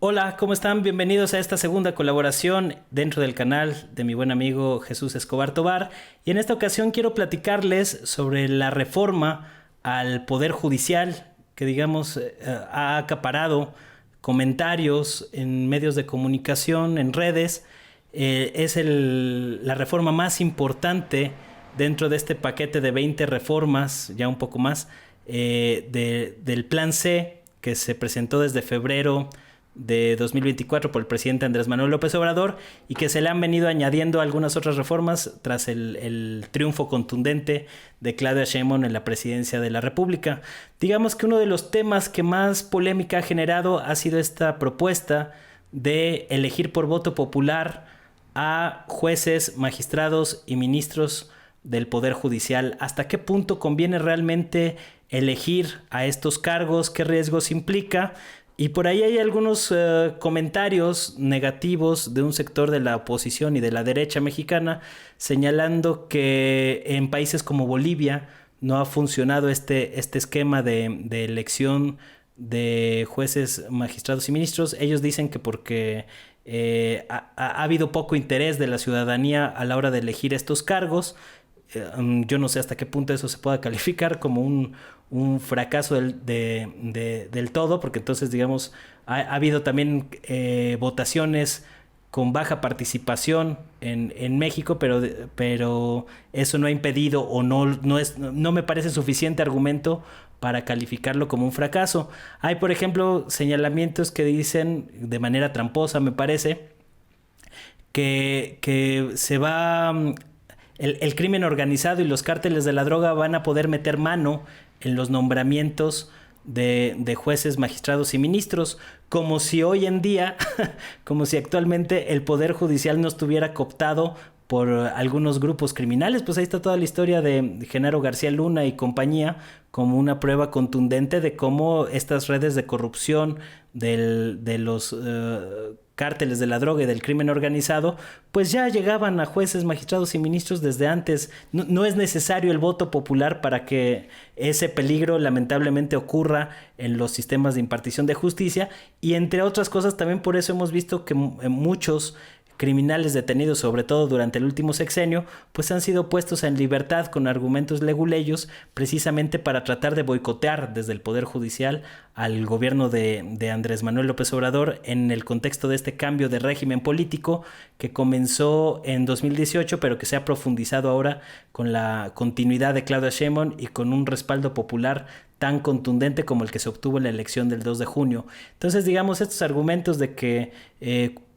Hola, ¿cómo están? Bienvenidos a esta segunda colaboración dentro del canal de mi buen amigo Jesús Escobar Tobar. Y en esta ocasión quiero platicarles sobre la reforma al Poder Judicial que, digamos, ha acaparado comentarios en medios de comunicación, en redes. La reforma más importante dentro de este paquete de 20 reformas, ya un poco más, del Plan C que se presentó desde febrero de 2024 por el presidente Andrés Manuel López Obrador y que se le han venido añadiendo algunas otras reformas tras el triunfo contundente de Claudia Sheinbaum en la presidencia de la República. Digamos que uno de los temas que más polémica ha generado ha sido esta propuesta de elegir por voto popular a jueces, magistrados y ministros del Poder Judicial. ¿Hasta qué punto conviene realmente elegir a estos cargos? ¿Qué riesgos implica? Y por ahí hay algunos comentarios negativos de un sector de la oposición y de la derecha mexicana señalando que en países como Bolivia no ha funcionado este esquema de elección de jueces, magistrados y ministros. Ellos dicen que porque ha habido poco interés de la ciudadanía a la hora de elegir estos cargos. Yo no sé hasta qué punto eso se pueda calificar como un fracaso del todo, porque entonces, digamos, ha habido también votaciones con baja participación en México, pero eso no ha impedido o no me parece suficiente argumento para calificarlo como un fracaso. Hay, por ejemplo, señalamientos que dicen, de manera tramposa me parece, que se va... El crimen organizado y los cárteles de la droga van a poder meter mano en los nombramientos de jueces, magistrados y ministros, como si hoy en día, como si actualmente el Poder Judicial no estuviera cooptado por algunos grupos criminales. Pues ahí está toda la historia de Genaro García Luna y compañía como una prueba contundente de cómo estas redes de corrupción de los cárteles de la droga y del crimen organizado, pues ya llegaban a jueces, magistrados y ministros desde antes. No es necesario el voto popular para que ese peligro lamentablemente ocurra en los sistemas de impartición de justicia, y entre otras cosas también por eso hemos visto que muchos criminales detenidos, sobre todo durante el último sexenio, pues han sido puestos en libertad con argumentos leguleyos, precisamente para tratar de boicotear desde el Poder Judicial al gobierno de Andrés Manuel López Obrador en el contexto de este cambio de régimen político que comenzó en 2018, pero que se ha profundizado ahora con la continuidad de Claudia Sheinbaum y con un respaldo popular tan contundente como el que se obtuvo en la elección del 2 de junio. Entonces, digamos, estos argumentos de que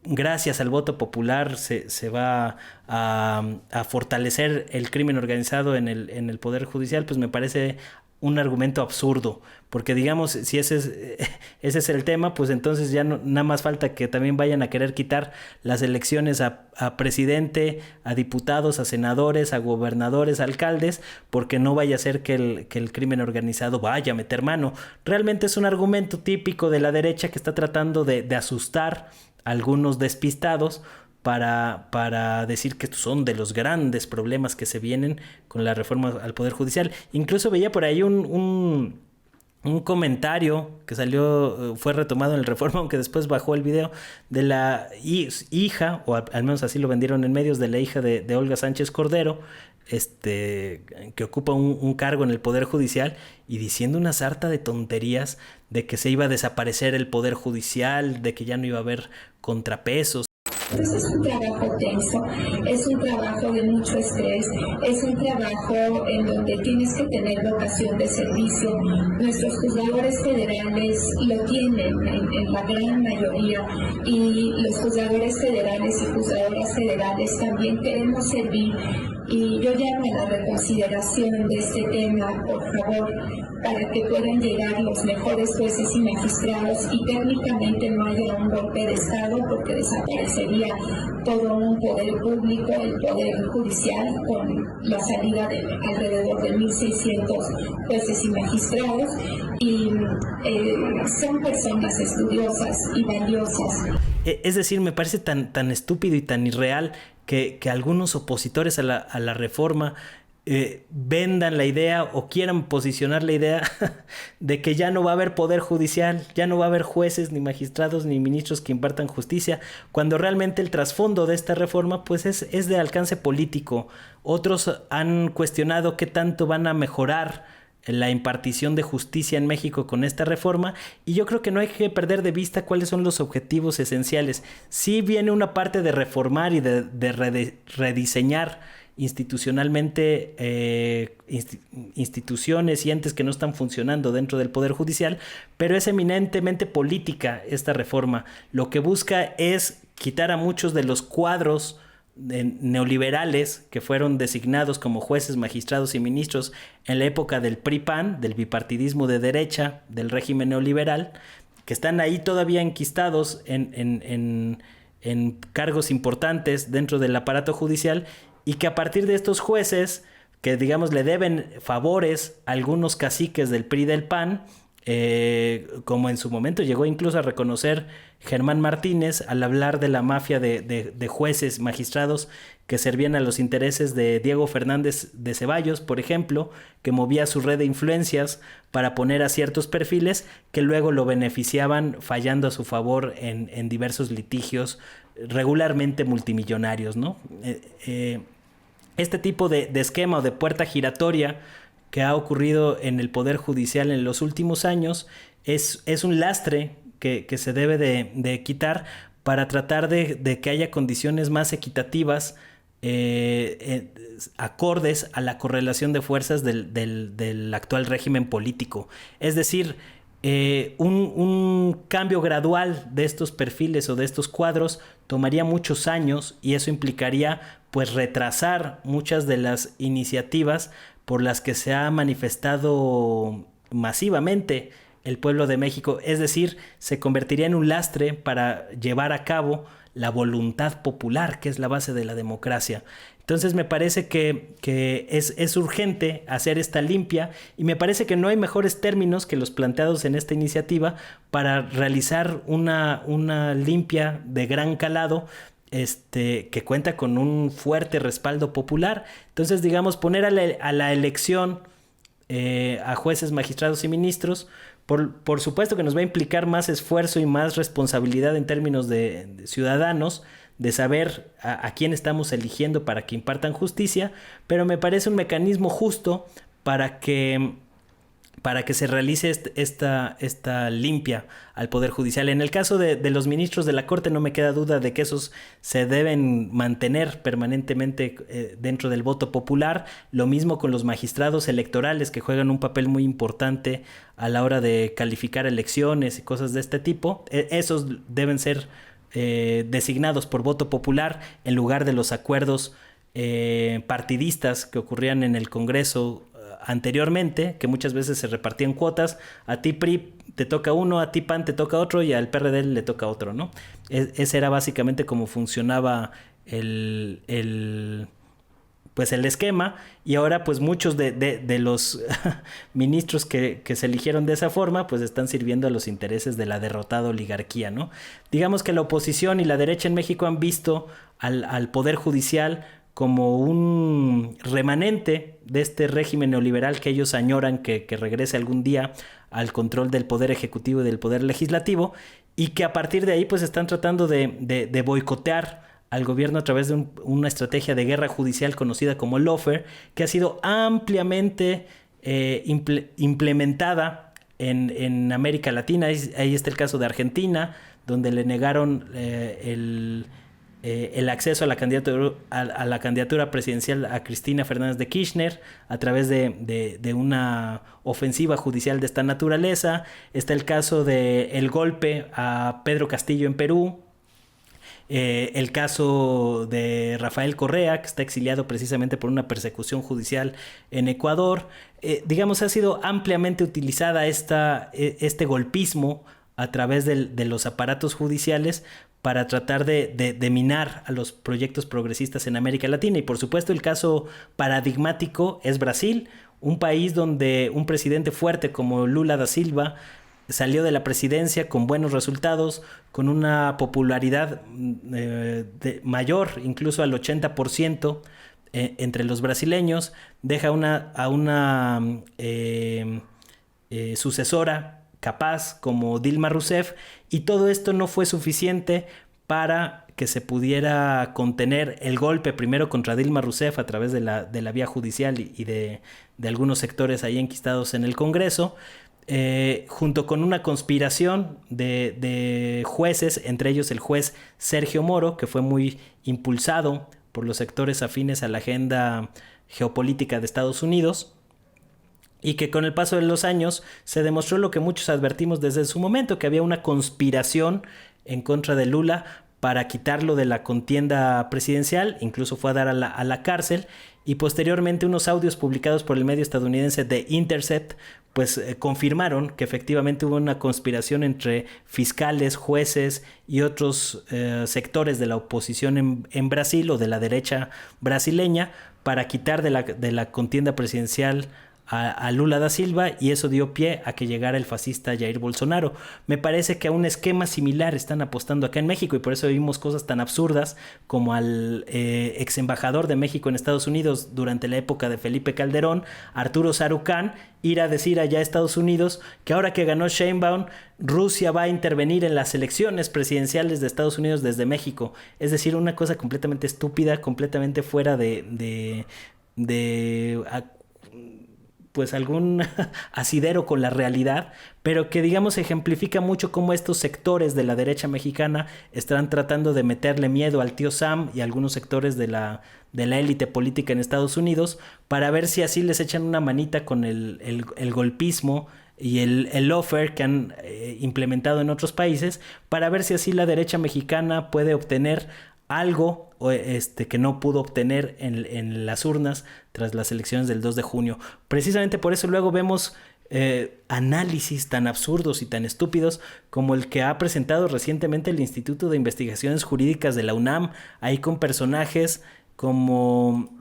gracias al voto popular se va a fortalecer el crimen organizado en el Poder Judicial, pues me parece un argumento absurdo, porque digamos, si ese es el tema, pues entonces ya nada más falta que también vayan a querer quitar las elecciones a presidente, a diputados, a senadores, a gobernadores, a alcaldes, porque no vaya a ser que el crimen organizado vaya a meter mano. Realmente es un argumento típico de la derecha que está tratando de asustar a algunos despistados para decir que estos son de los grandes problemas que se vienen con la reforma al Poder Judicial. Incluso veía por ahí un comentario que salió, fue retomado en el Reforma, aunque después bajó el video, de la hija, o al menos así lo vendieron en medios, de la hija de Olga Sánchez Cordero, que ocupa un cargo en el Poder Judicial, y diciendo una sarta de tonterías de que se iba a desaparecer el Poder Judicial, de que ya no iba a haber contrapesos. Entonces es un trabajo tenso, es un trabajo de mucho estrés, es un trabajo en donde tienes que tener vocación de servicio. Nuestros juzgadores federales lo tienen en la gran mayoría, y los juzgadores federales y juzgadoras federales también queremos servir. Y yo llamo a la reconsideración de este tema, por favor, para que puedan llegar los mejores jueces y magistrados y técnicamente no haya un golpe de Estado, porque desaparecería todo un poder público, el poder judicial, con la salida de alrededor de 1.600 jueces y magistrados, y son personas estudiosas y valiosas. Es decir, me parece tan estúpido y tan irreal que algunos opositores a la reforma vendan la idea o quieran posicionar la idea de que ya no va a haber poder judicial, ya no va a haber jueces, ni magistrados, ni ministros que impartan justicia, cuando realmente el trasfondo de esta reforma pues es de alcance político. Otros han cuestionado qué tanto van a mejorar la impartición de justicia en México con esta reforma, y yo creo que no hay que perder de vista cuáles son los objetivos esenciales. Sí viene una parte de reformar y de rediseñar institucionalmente instituciones y entes que no están funcionando dentro del Poder Judicial, pero es eminentemente política esta reforma. Lo que busca es quitar a muchos de los cuadros neoliberales que fueron designados como jueces, magistrados y ministros en la época del PRI-PAN, del bipartidismo de derecha, del régimen neoliberal, que están ahí todavía enquistados en cargos importantes dentro del aparato judicial, y que a partir de estos jueces, que digamos le deben favores a algunos caciques del PRI y del PAN, como en su momento llegó incluso a reconocer Germán Martínez al hablar de la mafia de jueces, magistrados que servían a los intereses de Diego Fernández de Ceballos, por ejemplo, que movía su red de influencias para poner a ciertos perfiles que luego lo beneficiaban fallando a su favor en diversos litigios regularmente multimillonarios, ¿no? Este tipo de esquema o de puerta giratoria que ha ocurrido en el Poder Judicial en los últimos años es un lastre que se debe de quitar para tratar de que haya condiciones más equitativas, acordes a la correlación de fuerzas del actual régimen político. Es decir, un cambio gradual de estos perfiles o de estos cuadros tomaría muchos años, y eso implicaría pues retrasar muchas de las iniciativas por las que se ha manifestado masivamente el pueblo de México. Es decir, se convertiría en un lastre para llevar a cabo la voluntad popular, que es la base de la democracia. Entonces me parece que es urgente hacer esta limpia, y me parece que no hay mejores términos que los planteados en esta iniciativa para realizar una limpia de gran calado, que cuenta con un fuerte respaldo popular. Entonces, digamos, poner a la elección a jueces, magistrados y ministros, por supuesto que nos va a implicar más esfuerzo y más responsabilidad en términos de ciudadanos, de saber a quién estamos eligiendo para que impartan justicia, pero me parece un mecanismo justo para que se realice esta limpia al Poder Judicial. En el caso de los ministros de la Corte, no me queda duda de que esos se deben mantener permanentemente dentro del voto popular. Lo mismo con los magistrados electorales, que juegan un papel muy importante a la hora de calificar elecciones y cosas de este tipo. Esos deben ser designados por voto popular en lugar de los acuerdos partidistas que ocurrían en el Congreso anteriormente, que muchas veces se repartían cuotas. A ti PRI te toca uno, a ti PAN te toca otro, y al PRD le toca otro, ¿no? Ese era básicamente cómo funcionaba pues el esquema, y ahora pues muchos de los ministros que se eligieron de esa forma pues están sirviendo a los intereses de la derrotada oligarquía, ¿no? Digamos que la oposición y la derecha en México han visto al Poder Judicial como un remanente de este régimen neoliberal que ellos añoran que regrese algún día al control del Poder Ejecutivo y del Poder Legislativo, y que a partir de ahí pues están tratando de boicotear al gobierno a través de una estrategia de guerra judicial conocida como lawfare, que ha sido ampliamente implementada en América Latina. Ahí está el caso de Argentina, donde le negaron el acceso a la candidatura presidencial a Cristina Fernández de Kirchner a través de una ofensiva judicial de esta naturaleza. Está el caso del golpe a Pedro Castillo en Perú. El caso de Rafael Correa, que está exiliado precisamente por una persecución judicial en Ecuador. Digamos, ha sido ampliamente utilizada este golpismo a través de los aparatos judiciales para tratar de minar a los proyectos progresistas en América Latina. Y por supuesto el caso paradigmático es Brasil, un país donde un presidente fuerte como Lula da Silva salió de la presidencia con buenos resultados, con una popularidad mayor, incluso al 80%, entre los brasileños, deja a una sucesora capaz como Dilma Rousseff, y todo esto no fue suficiente para que se pudiera contener el golpe primero contra Dilma Rousseff a través de la vía judicial y de algunos sectores ahí enquistados en el Congreso, junto con una conspiración de jueces, entre ellos el juez Sergio Moro, que fue muy impulsado por los sectores afines a la agenda geopolítica de Estados Unidos, y que con el paso de los años se demostró lo que muchos advertimos desde su momento, que había una conspiración en contra de Lula para quitarlo de la contienda presidencial. Incluso fue a dar a la cárcel, y posteriormente unos audios publicados por el medio estadounidense The Intercept pues confirmaron que efectivamente hubo una conspiración entre fiscales, jueces y otros sectores de la oposición en Brasil, o de la derecha brasileña, para quitar de la contienda presidencial a Lula da Silva, y eso dio pie a que llegara el fascista Jair Bolsonaro. Me parece que a un esquema similar están apostando acá en México, y por eso vimos cosas tan absurdas como al ex embajador de México en Estados Unidos durante la época de Felipe Calderón, Arturo Sarucán, ir a decir allá a Estados Unidos que ahora que ganó Sheinbaum, Rusia va a intervenir en las elecciones presidenciales de Estados Unidos desde México. Es decir, una cosa completamente estúpida, completamente fuera de pues algún asidero con la realidad, pero que digamos ejemplifica mucho cómo estos sectores de la derecha mexicana están tratando de meterle miedo al tío Sam y a algunos sectores de la élite política en Estados Unidos, para ver si así les echan una manita con el golpismo y el lawfare que han implementado en otros países, para ver si así la derecha mexicana puede obtener algo que no pudo obtener en las urnas tras las elecciones del 2 de junio. Precisamente por eso luego vemos análisis tan absurdos y tan estúpidos como el que ha presentado recientemente el Instituto de Investigaciones Jurídicas de la UNAM, ahí con personajes como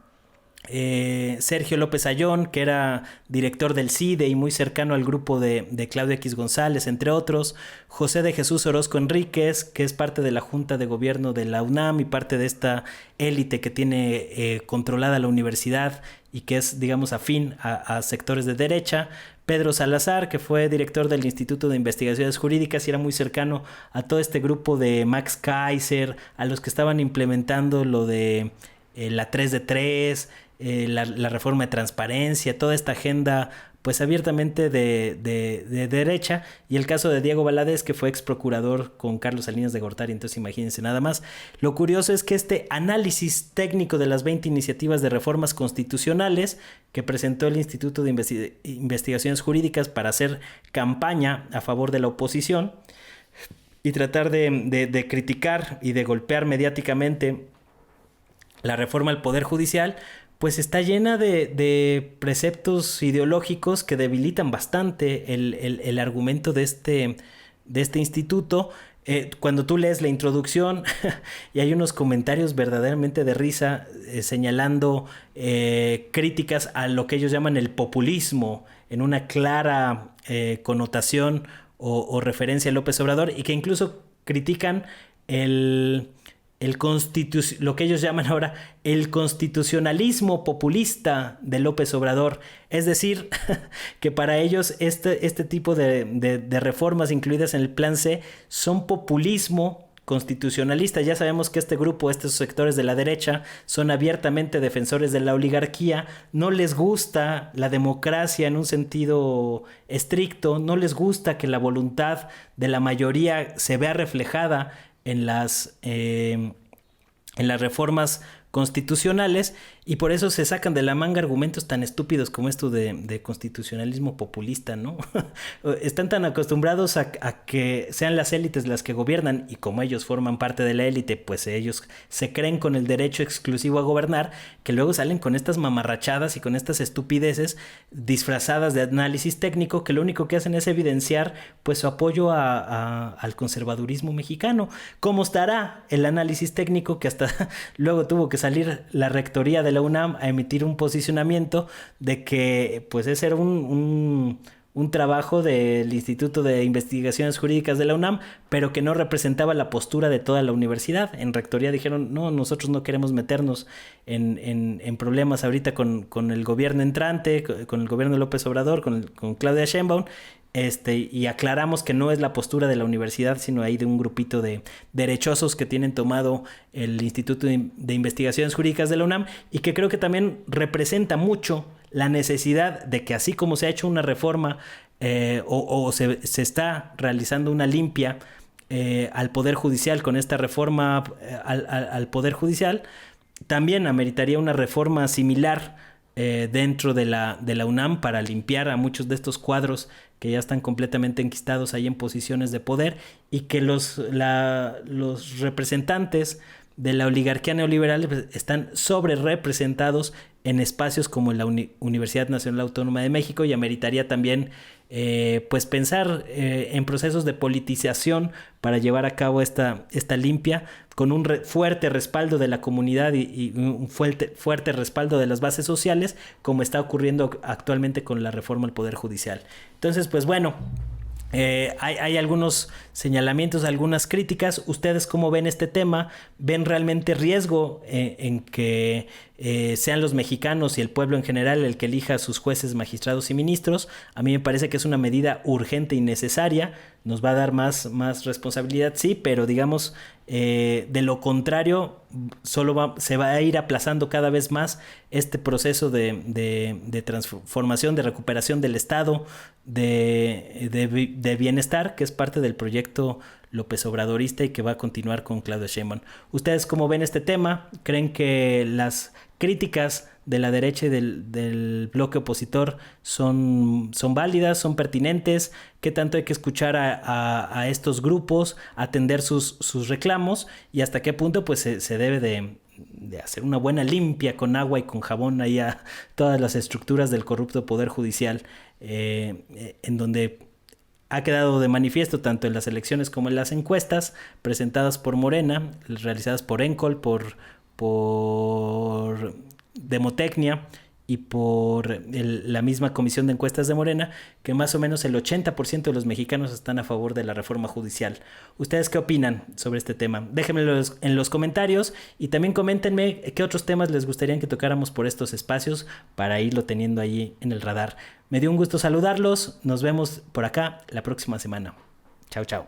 Sergio López Ayón, que era director del CIDE y muy cercano al grupo de Claudio X González, entre otros; José de Jesús Orozco Enríquez, que es parte de la Junta de Gobierno de la UNAM y parte de esta élite que tiene controlada la universidad y que es, digamos, afín a sectores de derecha; Pedro Salazar, que fue director del Instituto de Investigaciones Jurídicas y era muy cercano a todo este grupo de Max Kaiser, a los que estaban implementando lo de la 3 de 3, la reforma de transparencia, toda esta agenda pues abiertamente de derecha, y el caso de Diego Valadez, que fue ex procurador con Carlos Salinas de Gortari. Entonces imagínense nada más. Lo curioso es que este análisis técnico de las 20 iniciativas de reformas constitucionales que presentó el Instituto de Investigaciones Jurídicas para hacer campaña a favor de la oposición y tratar de criticar y de golpear mediáticamente la reforma al Poder Judicial, pues está llena de preceptos ideológicos que debilitan bastante el argumento de este instituto. Cuando tú lees la introducción y hay unos comentarios verdaderamente de risa señalando críticas a lo que ellos llaman el populismo en una clara connotación o referencia a López Obrador, y que incluso critican lo que ellos llaman ahora el constitucionalismo populista de López Obrador. Es decir, que para ellos este tipo de reformas incluidas en el Plan C son populismo constitucionalista. Ya sabemos que este grupo, estos sectores de la derecha, son abiertamente defensores de la oligarquía, no les gusta la democracia en un sentido estricto, no les gusta que la voluntad de la mayoría se vea reflejada en las reformas constitucionales, y por eso se sacan de la manga argumentos tan estúpidos como esto de constitucionalismo populista, ¿no? Están tan acostumbrados a que sean las élites las que gobiernan, y como ellos forman parte de la élite, pues ellos se creen con el derecho exclusivo a gobernar, que luego salen con estas mamarrachadas y con estas estupideces disfrazadas de análisis técnico, que lo único que hacen es evidenciar pues su apoyo al conservadurismo mexicano. ¿Cómo estará el análisis técnico que hasta luego tuvo que salir la rectoría de la UNAM a emitir un posicionamiento de que pues ese era un un trabajo del Instituto de Investigaciones Jurídicas de la UNAM, pero que no representaba la postura de toda la universidad. En rectoría dijeron, no, nosotros no queremos meternos en problemas ahorita con el gobierno entrante, con el gobierno de López Obrador, con Claudia Sheinbaum, y aclaramos que no es la postura de la universidad, sino ahí de un grupito de derechosos que tienen tomado el Instituto de Investigaciones Jurídicas de la UNAM, y que creo que también representa mucho la necesidad de que, así como se ha hecho una reforma se está realizando una limpia al Poder Judicial con esta reforma al Poder Judicial, también ameritaría una reforma similar dentro de la UNAM para limpiar a muchos de estos cuadros que ya están completamente enquistados ahí en posiciones de poder, y que los representantes de la oligarquía neoliberal están sobre representados en espacios como la Universidad Nacional Autónoma de México, y ameritaría también pues pensar en procesos de politización para llevar a cabo esta limpia con un fuerte respaldo de la comunidad y un fuerte respaldo de las bases sociales, como está ocurriendo actualmente con la reforma al Poder Judicial. Entonces, pues bueno, hay algunos señalamientos, algunas críticas. ¿Ustedes cómo ven este tema? ¿Ven realmente riesgo en que sean los mexicanos y el pueblo en general el que elija a sus jueces, magistrados y ministros? A mí me parece que es una medida urgente y necesaria. Nos va a dar más responsabilidad, sí, pero digamos, de lo contrario, se va a ir aplazando cada vez más este proceso de transformación, de recuperación del Estado, de bienestar, que es parte del proyecto López Obradorista y que va a continuar con Claudia Sheinbaum. ¿Ustedes cómo ven este tema? ¿Creen que las críticas de la derecha y del bloque opositor son válidas, son pertinentes? ¿Qué tanto hay que escuchar a estos grupos, atender sus reclamos, y hasta qué punto pues se debe de hacer una buena limpia con agua y con jabón ahí a todas las estructuras del corrupto Poder Judicial, en donde ha quedado de manifiesto tanto en las elecciones como en las encuestas presentadas por Morena, realizadas por Encol, por Demotecnia y por la misma Comisión de Encuestas de Morena, que más o menos el 80% de los mexicanos están a favor de la reforma judicial. ¿Ustedes qué opinan sobre este tema? Déjenmelo en los comentarios, y también coméntenme qué otros temas les gustaría que tocáramos por estos espacios para irlo teniendo ahí en el radar. Me dio un gusto saludarlos. Nos vemos por acá la próxima semana. Chao, chao.